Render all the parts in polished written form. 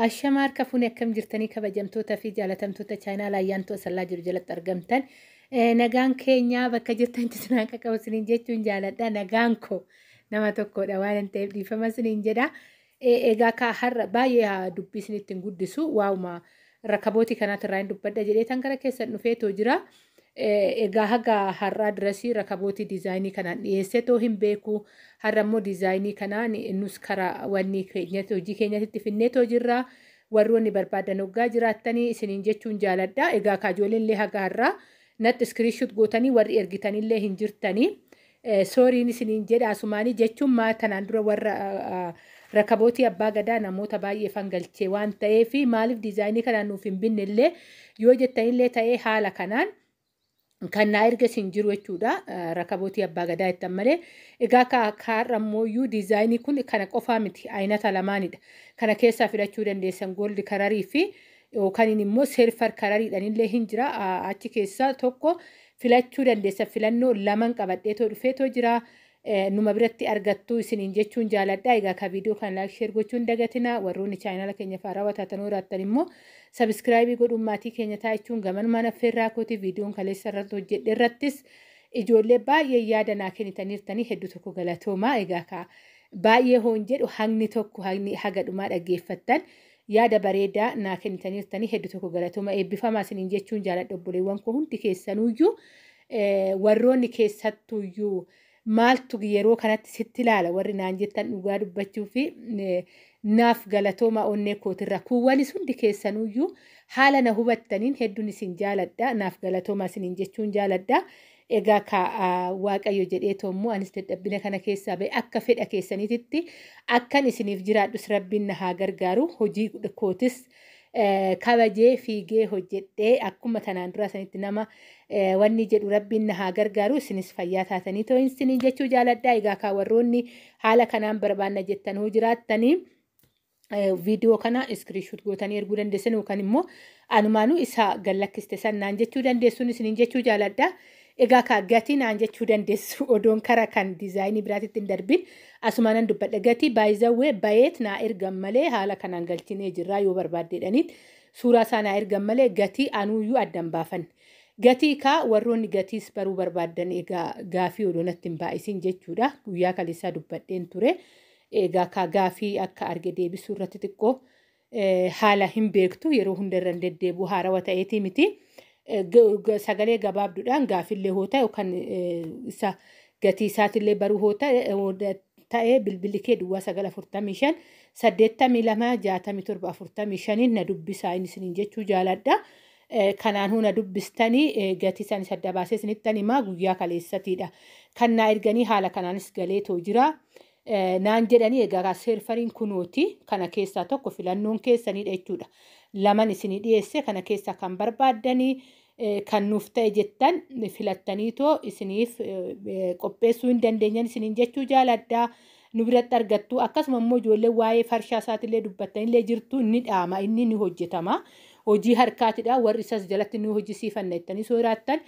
Ashamaar kafuun akkam jirtanii kabajamtoota fi jaalatamtoota chaayinaal Ayantuu Asallaa jiru jalatti argamtan. Nagaan keenya bakka jirtanitti sinaan qaqqabu isiniin jechuun jaaladha. Nagaan koo nama tokkodha waan hin ta'eef dhiifama isiniin jedha. Egaa ka har'a baay'ee dubbii isinitti hin guddisu. Waa'uma rakabootii kanaatti irraa hin dubbadha jedhee tan gara keessan dhufeetoo jira. Egaa haga har'aa dirasii rakabootii diizaayinii kanaan dhiyeessetoo hin beeku. Har'a immoo diizaayinii kanaan nus karaa wanni keenyatti hojii keenyatti finneetoo jirra. Warroonni barbaadan hoggaa jiraattanii isiniin jechuun jaaladha. Egaa kaajoolenillee haga har'aa natti iskiriishuut gootanii warri ergitanillee hin jirtanii. Sooriin isiniin jedha asumaanii jechuun maatanaan dura warra rakabootii abbaa gadaa namoota baay'ee fangalchee waan ta'eef maaliif diizaayinii kanaan nuuf hin binnellee yoo jettanillee ta'ee haala kanaan. Kan naa erga isin jiru jechuudha rakabootii abbaa gadaa jettan malee egaa har'a immoo diizaayinii kun kana qofaa miti aynata lamaanidha. Kana keessaa filachuu dandeessan gooldi kararii fi yookaan immoo seelfar karariidhaan illee hin jira achi keessaa tokko filachuu dandeessa filannoo laman qabadheetoo dhufeetoo jira. Numa biratti argattu isiniin jechuun jaaladha. Egaa ka viidiyoo kan laayik sheer gochuun dagatina warroonni chaayinaala keenya faaraa taatan raattan immoo sabiskiraayibii godhuun maatii keenya taa'ichuun gaman mana feerraa kooti viidiyoon kaleessa irratti hojjedhe irrattis ijoollee baay'ee yaada naa kennitaniirtanii hedduu tokko galatoomaa. Egaa ka baay'ee hoon jedhu hagni tokko hagni haga dhumaa dhaggeeffattan yaada bareedaa naa kennitaniirtanii hedduu tokko galatooma eebbifamaa isiniin jechuun jaaladha. Obboleewwan koo hundi keessanuyyuu warroonni keessattuyyuu maaltu yeroo kanatti sitti ilaala warri naan jettan dhugaa dubbachuu fi naaf galatooma onnee kootirra kuuwwanis hundi keessanuyyuu haala na hubattaniin hedduun isin jaaladha. Naaf galatooma isiniin jechuun jaaladha. Egaa ka waaqayyo jedheetoo immoo anis dadhabbina kana keessaa ba'e akka fedha keessaniititti akkan isiniif jiraadhus rabbiin na haa gargaaru hojii kootis kabajee fiigee hojjedhee akkuma tanaan dura sanitti nama wanni jedhu rabbiin na haa gargaaru isinis fayyaa taatanii ta'uu isiniin jechuu jaaladha. Egaa ka warroonni haala kanaan barbaanna jettan hoo jiraattanii viidiyoo kana iskiriishuut gootanii erguu dandeessan yookaan immoo anumaanuu isa gallakkiste sannaan jechuu dandeessuun isiniin jechuu jaaladha. Egaa ka gatii naan jechuu dandeessu odoon kara kan diizaayinii biraatitti hin darbin asumaanan dubbadha. Gatii baay'izawwee bayeet naa ergan malee haala kanaan galchinee jirraa yoo barbaaddeedhaniit suuraa isaa naa ergan malee gatii anuuyyuu addan baafan. Gatii ka warroonni gatiis baruu barbaadan egaa gaafii odoonatti hin baay'isin jechuudha. Guyyaa kaleessaa dubbadheen ture. Egaa ka gaafii akka arge deebisuu irratti xiqqoo haala hin beektu yeroo hundarra hin deddeebi'u haarawaa ta'eetii miti. Sagalee gabaabduudhaan gaafillee hoo ta'e yookaan isa gatii isaatillee baruu hoo ta'e bilbilli kee duwwaa 945 82 67 45 na dubbisaa isiniin jechuu jaaladha. Kanaan huna dubbistanii gatii isaanii adda baasee isinittan himaa guyyaa kaleessatiidha. Kan naa erganii haala kanaanis galeetoo jira. Naan jedhanii egaa seelfariin kunooti kana keessaa tokko filannoon keessaniidha jechuudha. Laman isinii dhiyeesse kana keessaa kan barbaaddanii kan nuuf ta'e jettan filattaniitoo isiniif qopheessuu hin dandeenyan isiniin jechuu jaaladha. Nu biratti argattu akkasuma immoo ijoollee waa'ee farshaa isaatillee dubbattanillee jirtu inni dhaama inni ni hojjetama. Hojii harkaatidha warri isas jalatti ni hojjisiifanna jettanii sooraattan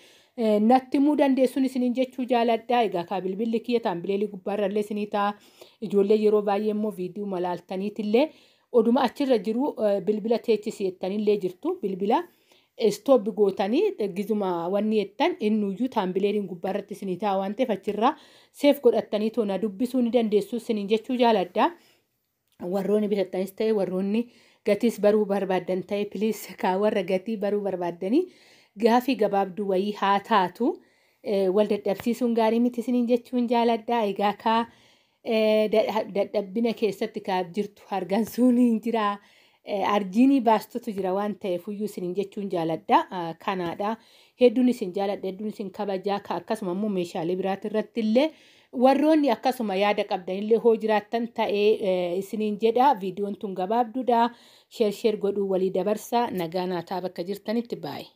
natti himuu dandeessuun isiniin jechuu jaaladha. Egaa ka bilbilli kiyya taambileelii gubbaarrallee isinii ta'a. Ijoollee yeroo baay'ee immoo viidiyoo malaaltaniitillee oduma achirra jiru bilbila teechisi jettanillee jirtu. Bilbila istoobbi gootanii gizuma wanni jettan innuyyuu taambileeliin gubbaarratti isinii ta'a waan ta'eef achirraa seef godhattanii toona dubbisuu ni dandeessu isiniin jechuu jaaladha. Warroonni bitattanis ta'e warroonni gatiis baruu barbaadan ta'e piliis ka warra gatii baruu barbaadanii gaafii gabaabduu wayii haa taatu wal dadhabsiisuun gaarii miti isiniin jechuun jaaladha. Egaa ka dadhabbina keessatti ka jirtu hargansuun hin jira. Arjiinii baastutu jira waan ta'eef iyyuu isiniin jechuun jaaladha. Kanaadha hedduun isin jaaladha hedduun isin kabajaa ka akkasuma immoo meeshaalee biraati irratti illee warroonni akkasuma yaada qabdanillee hoo jiraattan ta'ee isiniin jedha. Viidiyoon tun gabaabduudha. Sheer godhuu walii dabarsaa nagaa naataa bakka jirtanitti baay'ee.